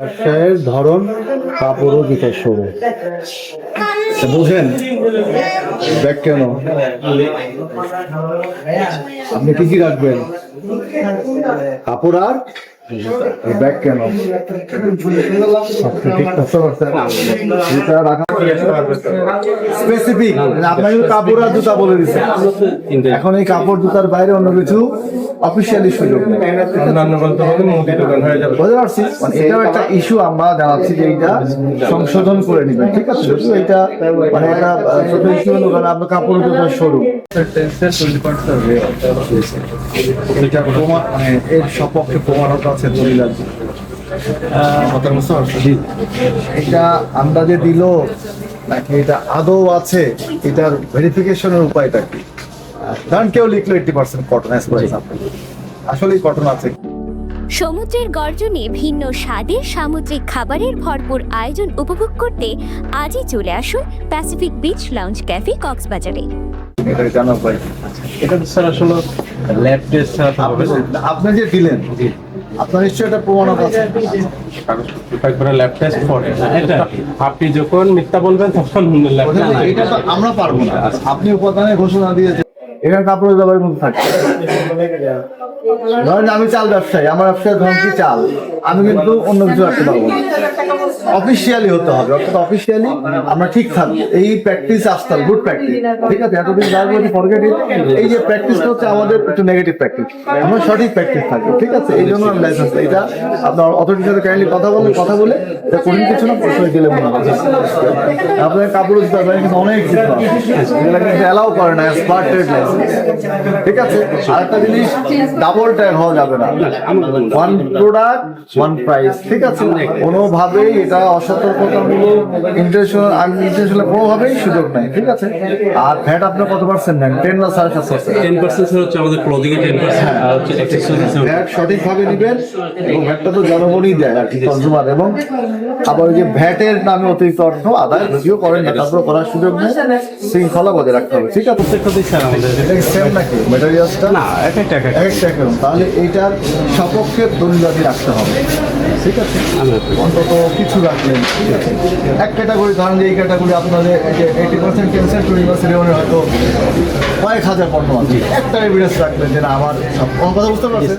ব্যবসায়ের ধরন কাপড় ও জুতার শোরুম বুঝেন ব্যাগ কেন আপনি কি কি রাখবেন কাপড় আর ব্যাগ কেন স্পেসিফিক আপনাকে কাপড় আর জুতা বলে দিচ্ছে এখন এই কাপড় জুতার বাইরে অন্য কিছু অফিসিয়ালি সুযোগ বুঝতে পারছি মানে এটাও একটা ইস্যু আমরা জানাচ্ছি যে এইটা সংশোধন করে নেবেন ঠিক আছে যদিও এটা মানে এটা ছোট ইস্যু হলো কারণ আপনার কাপড় জুতার শোরুম এটা প্রমাণ মানে এর সপক্ষে প্রমাণতা আছে দলিল আছে এটা আন্দাজে দিল নাকি এটা আদৌ আছে এটার ভেরিফিকেশনের উপায়টা কি কারণ কেউ লিখলো 80% কটন আসলেই কটন আছে সমুদ্রের গর্জনে ভিন্ন স্বাদের সামুদ্রিক খাবারের ভরপুর আয়োজন উপভোগ করতে আজই চলে আসুন প্যাসিফিক বিচ লাউঞ্জ ক্যাফে কক্সবাজারে। এটা জানো ভাই এটা স্যার আসলে ল্যাব টেস্ট ছাড়া হবে না। আপনি যে দিলেন আপনার নিশ্চয়ই এটা প্রমাণক আছে করে ল্যাব টেস্ট করে এটা আপনি যখন মিথ্যা বলবেন তখন ল্যাব এটা তো আমরা পারবো না আপনি উপাদানের ঘোষণা দিয়েছেন এখানে কাপড়ের ব্যবহারের মধ্যে থাকে ধরেন আমি চাল ব্যবসায়ী আমার ব্যবসায় ধরুন কি চাল আমি কিন্তু অন্য কিছু রাখতে পারবো না অফিসিয়ালি হতে হবে অর্থাৎ অফিসিয়ালি আমরা ঠিক থাকবো এই প্র্যাকটিস আসতে হবে গুড প্র্যাকটিস ঠিক আছে এতদিন যাবো ফরগেট এই যে প্র্যাকটিসটা হচ্ছে আমাদের একটু নেগেটিভ প্র্যাকটিস আমরা সঠিক প্র্যাকটিস থাকবো ঠিক আছে এই জন্য আমি লাইসেন্স এটা আপনার অথরিটির সাথে কাইন্ডলি কথা বলে এটা কঠিন কিছু না পরিচয় দিলে মনে হবে আপনাদের কাপড় দিতে হবে কিন্তু অনেক কিছু এগুলো কিন্তু অ্যালাউ করে না স্মার্ট ট্রেড লাইসেন্স ঠিক আছে আরেকটা জিনিস ডাবল ট্যাগ হওয়া যাবে না ওয়ান প্রোডাক্ট ওয়ান প্রাইস ঠিক আছে কোনোভাবেই এটা অসতর্কতামূলক ইন্টারন্যাশনাল আনইন্টারন্যাশনাল কোনোভাবেই সুযোগ নাই ঠিক আছে আর ভ্যাট আপনার কত পার্সেন্ট নেন 10 না 7.5% 10% হচ্ছে আমাদের ক্লোদিং এ 10% আর হচ্ছে অ্যাকসেসরিজ ভ্যাট সঠিকভাবে নেবেন এবং ভ্যাটটা তো জনগণই দেয় আর কি কনজিউমার এবং আবার ওই যে ভ্যাটের নামে অতিরিক্ত অর্থ আদায় যদিও করেন না তারপর করার সুযোগ নেই শৃঙ্খলা বজায় রাখতে হবে ঠিক আছে প্রত্যেকটা দিচ্ছে আমাদের এটা কি সেম নাকি ম্যাটেরিয়ালসটা না একটা টাকা একটা কেরম তাহলে এইটার সপক্ষে দলিলাদি রাখতে হবে ঠিক আছে অন্তত কিছু রাখলেন এক ক্যাটাগরি ধরেন যে এই ক্যাটাগরি আপনাদের 80% ক্যান্সার 20% হয়তো কয়েক হাজার পণ্য আছে একটা এভিডেন্স রাখলেন যে না আমার সব কথা বুঝতে পারছেন